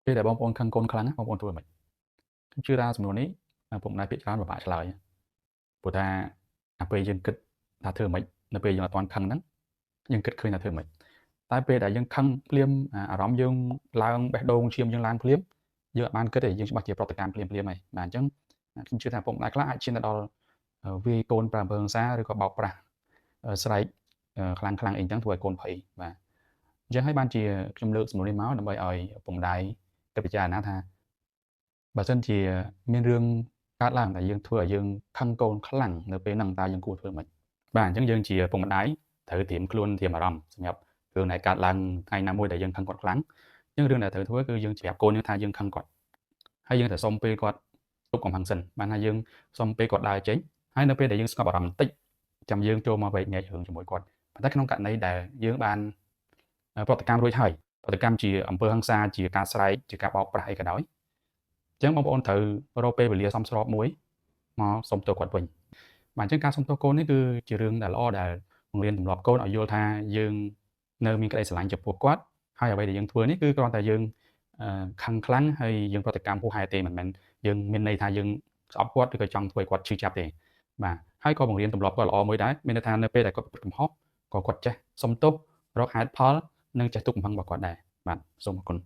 ពេលដែលបងប្អូនខឹងកូនខ្លាំងណាបងប្អូនធ្វើម៉េចខ្ញុំជឿថាសំណួរនេះពុកម្ដាយភាគច្រើនពិបាកឆ្លើយព្រោះថាពេលយើងគិតថាធ្វើម៉េចនៅពេលយើងអត់ទាន់ខឹងហ្នឹងយើងគិតឃើញថាធ្វើម៉េចតែពេលដែលយើងខឹងភ្លាមអារម្មណ៍យើងឡើងបេះដូងឈាមយើងឡើងភ្លាមយើងអត់បានគិតទេយើងច្បាស់ជាប្រតិកម្មភ្លាមៗហើយបាទអញ្ចឹងខ្ញុំជឿថាពុកម្ដាយខ្លះអាចឈានទៅដល់វាយកូនប្រើអំពើហិង្សាឬក៏បោកប្រាស់ស្រែកខ្លាំងៗអីចឹងធ្វើឲ្យកូនភ័យបាទអញ្ចឹងហើយបានជាខ្ញុំលើកសំណួរនេះមកដើម្បីឲ្យពុកម្ដាយគិតពិចារណាថាបើសិនជាមានរឿងកើតឡើងដែលយើងធ្វើឲ្យយើងខឹងកូនខ្លាំងនៅពេលហ្នឹងតើយើងគួរធ្វើម៉េចបាទអញ្ចឹងយើងជាពុកម្ដាយត្រូវត្រៀមខ្លួនត្រៀមអារម្មណ៍សម្រាប់រឿងដែលកើតឡើងថ្ងៃណាមួយដែលយើងខឹងគាត់ខ្លាំងអញ្ចឹងរឿងដែលត្រូវធ្វើគឺយើងប្រាប់កូនយើងថាយើងខឹងគាត់ហើយយើងត្រូវសុំពេលគាត់ទប់កំហឹងសិនបានថាយើងសុំពេលគាត់ដើរចេញហើយនៅពេលដែលយើងស្ងប់អារម្មណ៍បន្តិចចាំយើងចូលមកវែកញែករឿងជាមួយគាត់ប៉ុន្តែក្នុងករណីដែលយើងបានប្រតិកម្មរួចហើយប្រតិកម្មជាអំពើហិង្សាជាការស្រែកជាការបោកប្រាស់អីក៏ដោយអញ្ចឹងបងប្អូនត្រូវរកពេលវេលាសមស្របមួយមកសុំទោសគាត់វិញបាទអញ្ចឹងការសុំទោសកូននេះគឺជារឿងដែលល្អដែលបង្រៀនទម្លាប់កូនឲ្យយល់ថាយើងនៅមានក្តីស្រឡាញ់ចំពោះគាត់ហើយអ្វីដែលយើងធ្វើនេះគឺគ្រាន់តែយើងខឹងខ្លាំងហើយយើងប្រតិកម្មហួសហេតុទេមិនមែនយើងមានន័យថាយើងស្អប់គាត់ឬក៏ចង់ធ្វើឲ្យគាត់ឈឺចាប់ទេបាទហើយក៏បង្រៀនទម្លាប់គាត់ល្អមួយដែរមានន័យថានៅពេលដែលគាត់ប្រព្រឹត្តកំហុសក៏គាត់ចេះសុំទោសរកហេតុផលនិងចេះទប់កំហឹងរបស់គាត់ដែរបាទសូមអរគុណ